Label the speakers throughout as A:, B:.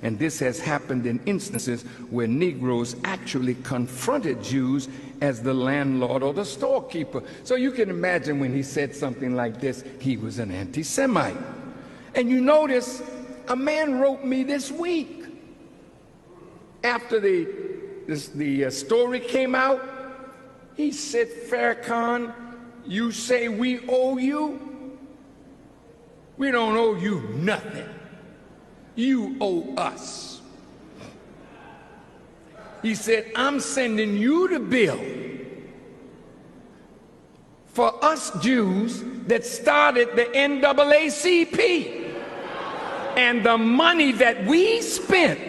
A: And this has happened in instances where Negroes actually confronted Jews as the landlord or the storekeeper. So you can imagine when he said something like this, he was an anti-Semite. And you notice a man wrote me this week after the story came out. He said, Farrakhan, you say we owe you? We don't owe you nothing. You owe us. He said, I'm sending you the bill for us Jews that started the NAACP. And the money that we spent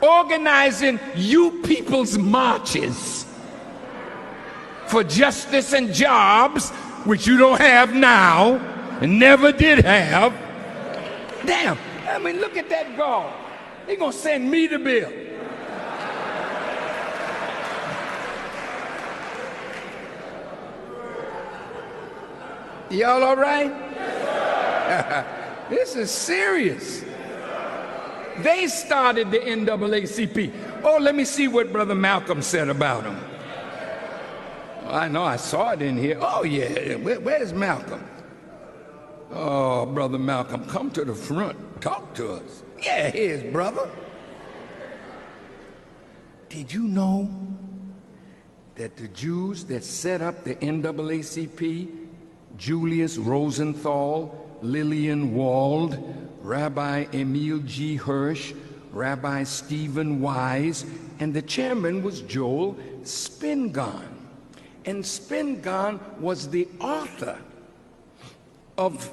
A: organizing you people's marches for justice and jobs, which you don't have now and never did have. Damn, I mean, look at that gall. They're going to send me the bill. Y'all all right? This is serious. They started the NAACP. Oh, let me see what Brother Malcolm said about them. I know, I saw it in here. Oh, yeah, where's Malcolm? Oh, Brother Malcolm, come to the front. Talk to us. Yeah, here's brother. Did you know that the Jews that set up the NAACP, Julius Rosenthal, Lillian Wald, Rabbi Emil G. Hirsch, Rabbi Stephen Wise, and the chairman was Joel Spingarn. And Spingarn was the author of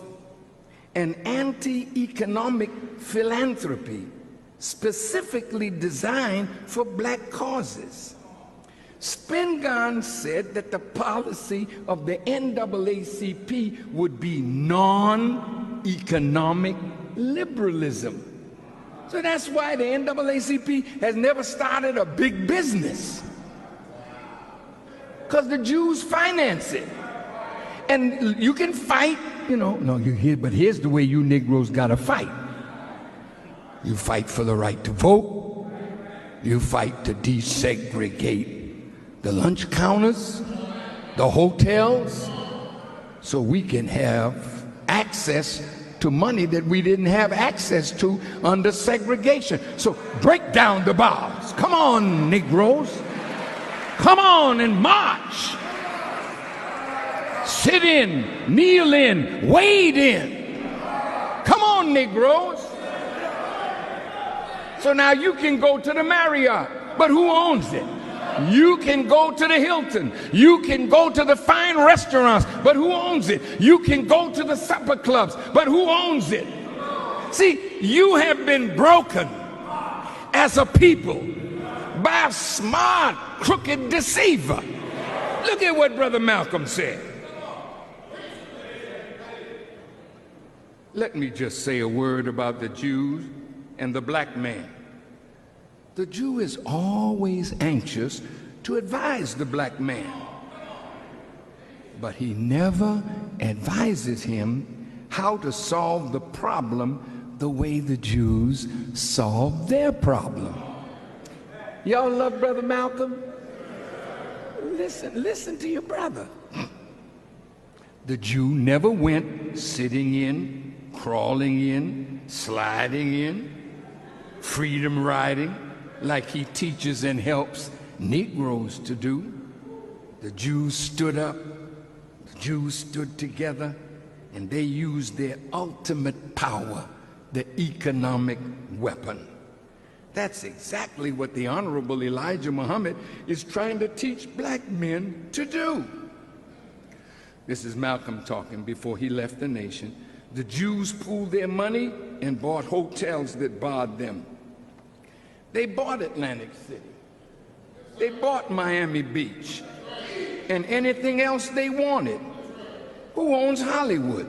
A: an anti-economic philanthropy specifically designed for black causes. Spingarn said that the policy of the NAACP would be non-economic liberalism. So that's why the NAACP has never started a big business, because the Jews finance it. And you can fight, you know, but here's the way you Negroes gotta fight. You fight for the right to vote. You fight to desegregate the lunch counters, the hotels, so we can have access to money that we didn't have access to under segregation. So break down the bars. Come on, Negroes. Come on and march. Sit in, kneel in, wade in. Come on, Negroes. So now you can go to the Marriott, but who owns it? You can go to the Hilton. You can go to the fine restaurants, but who owns it? You can go to the supper clubs, but who owns it? See, you have been broken as a people by a smart, crooked deceiver. Look at what Brother Malcolm said. Let me just say a word about the Jews and the black man. The Jew is always anxious to advise the black man, but he never advises him how to solve the problem the way the Jews solve their problem. Y'all love Brother Malcolm? Listen to your brother. The Jew never went sitting in, crawling in, sliding in, freedom riding, like he teaches and helps Negroes to do. The Jews stood up, the Jews stood together, and they used their ultimate power, the economic weapon. That's exactly what the Honorable Elijah Muhammad is trying to teach black men to do. This is Malcolm talking before he left the nation. The Jews pooled their money and bought hotels that barred them. They bought Atlantic City. They bought Miami Beach and anything else they wanted. Who owns Hollywood?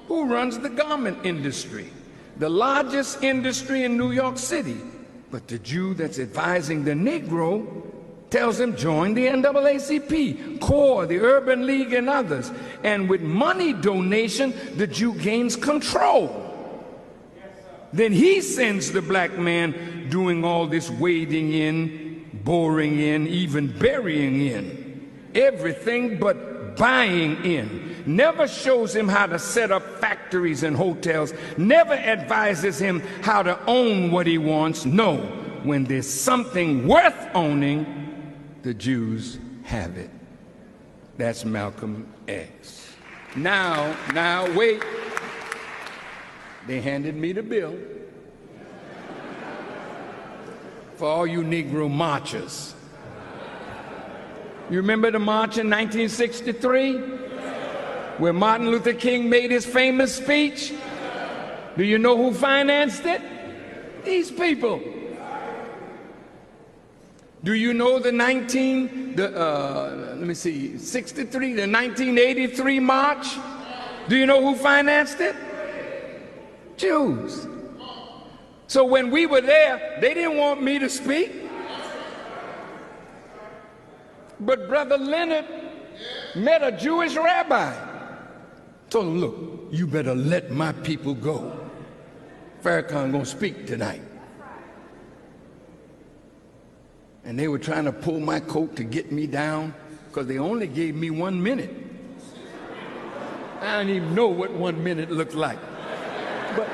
A: Who runs the garment industry? The largest industry in New York City. But the Jew that's advising the Negro tells him join the NAACP, CORE, the Urban League, and others. And with money donation, the Jew gains control. Then he sends the black man doing all this wading in, boring in, even burying in, everything but buying in. Never shows him how to set up factories and hotels, never advises him how to own what he wants. No, when there's something worth owning, the Jews have it. That's Malcolm X. Now, wait. They handed me the bill for all you Negro marchers. You remember the march in 1963 where Martin Luther King made his famous speech? Do you know who financed it? These people. Do you know the 1983 march? Do you know who financed it? Jews. So when we were there, they didn't want me to speak. But Brother Leonard met a Jewish rabbi. Told him, look, you better let my people go. Farrakhan gonna speak tonight. And they were trying to pull my coat to get me down because they only gave me 1 minute. I don't even know what 1 minute looked like. But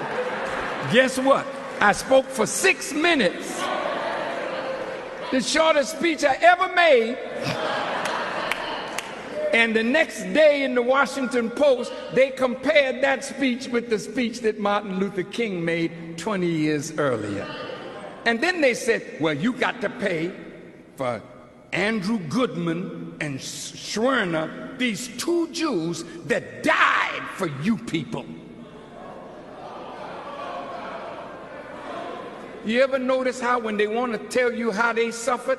A: guess what? I spoke for 6 minutes. The shortest speech I ever made. And the next day in the Washington Post, they compared that speech with the speech that Martin Luther King made 20 years earlier. And then they said, well, you got to pay for Andrew Goodman and Schwerner, these two Jews that died for you people. You ever notice how when they want to tell you how they suffered,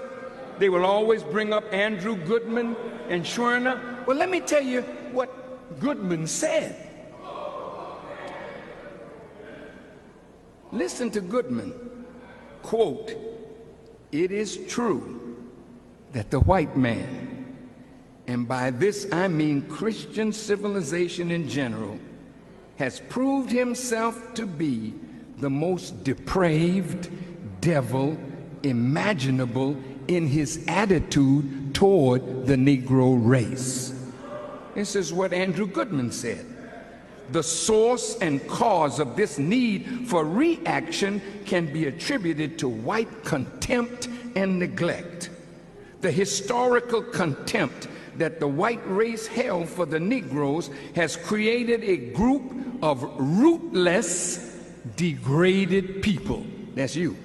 A: they will always bring up Andrew Goodman and Schwerner? Well, let me tell you what Goodman said. Listen to Goodman. Quote, "It is true that the white man, and by this I mean Christian civilization in general, has proved himself to be the most depraved devil imaginable in his attitude toward the Negro race." This is what Andrew Goodman said. The source and cause of this need for reaction can be attributed to white contempt and neglect. The historical contempt that the white race held for the Negroes has created a group of rootless, degraded people. That's you.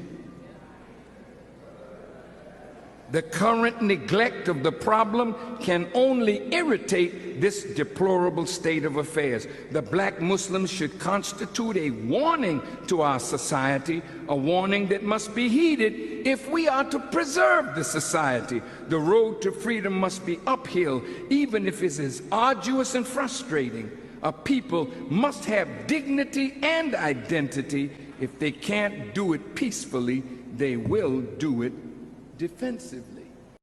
A: The current neglect of the problem can only irritate this deplorable state of affairs. The black Muslims should constitute a warning to our society, a warning that must be heeded if we are to preserve the society. The road to freedom must be uphill, even if it is arduous and frustrating. A people must have dignity and identity. If they can't do it peacefully, they will do it defensively.